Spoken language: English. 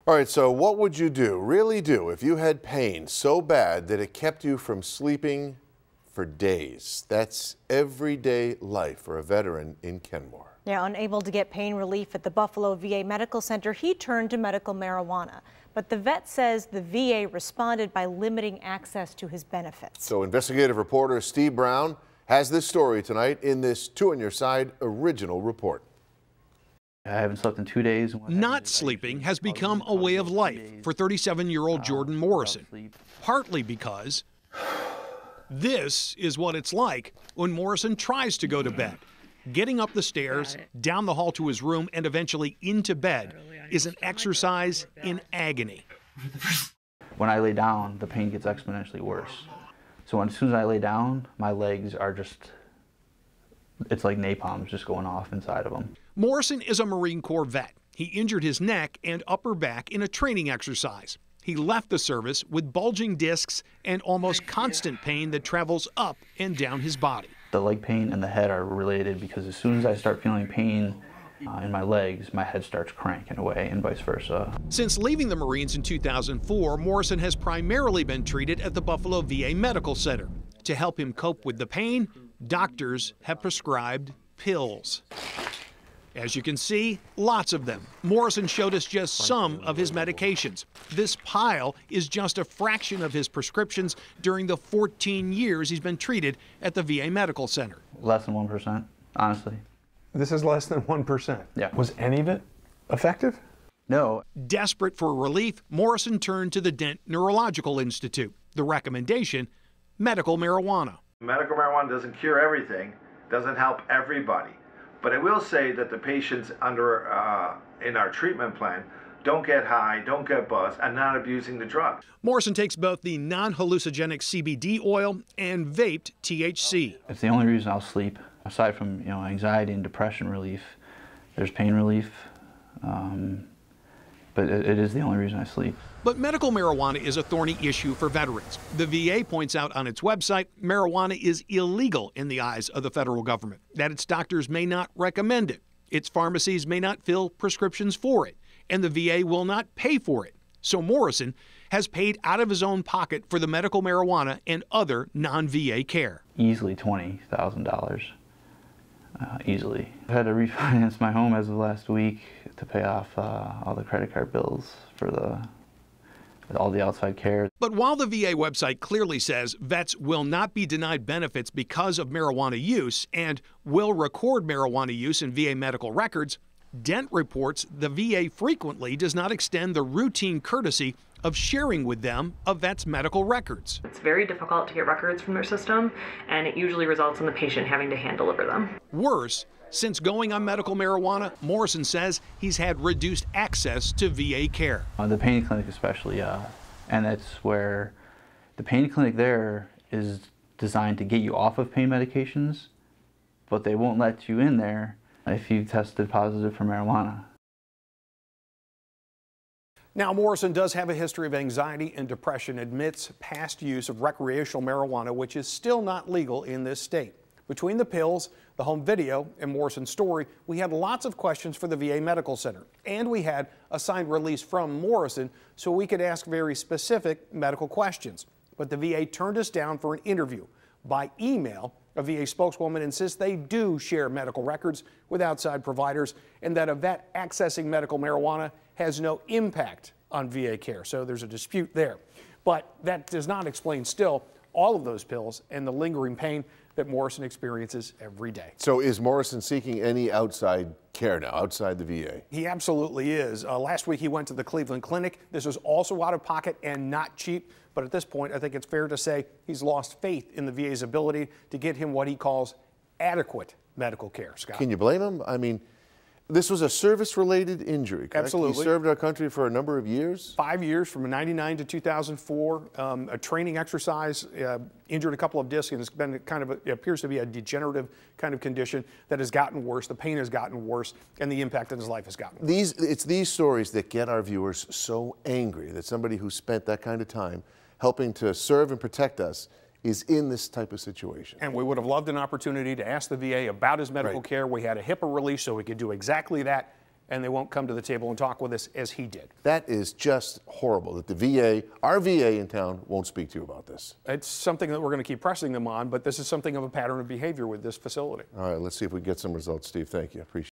All right, so what would you do, really do, if you had pain so bad that it kept you from sleeping for days? That's everyday life for a veteran in Kenmore. Yeah, unable to get pain relief at the Buffalo VA Medical Center, he turned to medical marijuana. But the vet says the VA responded by limiting access to his benefits. So investigative reporter Steve Brown has this story tonight in this Two on Your Side original report. I haven't slept in 2 days. Not sleeping has become a way of life for 37-year-old Jordan Morrison, partly because this is what it's like when Morrison tries to go to bed. Getting up the stairs, down the hall to his room, and eventually into bed is an exercise in agony. When I lay down, the pain gets exponentially worse. So as soon as I lay down, my legs are just, it's like napalm's just going off inside of them. Morrison is a Marine Corps vet. He injured his neck and upper back in a training exercise. He left the service with bulging discs and almost constant pain that travels up and down his body. The leg pain and the head are related because as soon as I start feeling pain in my legs, my head starts cranking away and vice versa. Since leaving the Marines in 2004, Morrison has primarily been treated at the Buffalo VA Medical Center. To help him cope with the pain, doctors have prescribed pills. As you can see, lots of them. Morrison showed us just some of his medications. This pile is just a fraction of his prescriptions during the 14 years he's been treated at the VA Medical Center. Less than 1%, honestly. This is less than 1%? Yeah. Was any of it effective? No. Desperate for relief, Morrison turned to the Dent Neurological Institute. The recommendation, medical marijuana. Medical marijuana doesn't cure everything, doesn't help everybody. But I will say that the patients in our treatment plan don't get high, don't get buzzed, and not abusing the drug. Morrison takes both the non-hallucinogenic CBD oil and vaped THC. It's the only reason I'll sleep. Aside from anxiety and depression relief, there's pain relief, but it is the only reason I sleep. But medical marijuana is a thorny issue for veterans. The VA points out on its website marijuana is illegal in the eyes of the federal government, that its doctors may not recommend it, its pharmacies may not fill prescriptions for it, and the VA will not pay for it. So Morrison has paid out of his own pocket for the medical marijuana and other non-VA care. Easily $20,000. Easily. I had to refinance my home as of last week to pay off all the credit card bills for all the outside care. But while the VA website clearly says vets will not be denied benefits because of marijuana use and will record marijuana use in VA medical records, Dent reports the VA frequently does not extend the routine courtesy of sharing with them a vet's medical records. It's very difficult to get records from their system, and it usually results in the patient having to hand deliver them. Worse, since going on medical marijuana, Morrison says he's had reduced access to VA care. The pain clinic especially, and that's where the pain clinic there is designed to get you off of pain medications, but they won't let you in there if you tested positive for marijuana. Now, Morrison does have a history of anxiety and depression, admits past use of recreational marijuana, which is still not legal in this state. Between the pills, the home video, and Morrison's story, we had lots of questions for the VA Medical Center. And we had a signed release from Morrison so we could ask very specific medical questions. But the VA turned us down for an interview. By email, a VA spokeswoman insists they do share medical records with outside providers and that a vet accessing medical marijuana has no impact on VA care. So there's a dispute there. But that does not explain still all of those pills and the lingering pain that Morrison experiences every day. So is Morrison seeking any outside care now, outside the VA? He absolutely is. Last week he went to the Cleveland Clinic. This was also out of pocket and not cheap. But at this point, I think it's fair to say he's lost faith in the VA's ability to get him what he calls adequate medical care. Scott? Can you blame him? I mean, this was a service-related injury, correct? Absolutely. He served our country for a number of years? 5 years, from 99 to 2004. A training exercise, injured a couple of discs, and it's been it appears to be a degenerative kind of condition that has gotten worse. The pain has gotten worse, and the impact on his life has gotten worse. It's these stories that get our viewers so angry that somebody who spent that kind of time helping to serve and protect us is in this type of situation. And we would have loved an opportunity to ask the VA about his medical care. We had a HIPAA release so we could do exactly that, and they won't come to the table and talk with us as he did. That is just horrible that the VA, our VA in town, won't speak to you about this. It's something that we're going to keep pressing them on, but this is something of a pattern of behavior with this facility. All right, let's see if we get some results, Steve. Thank you. Appreciate it.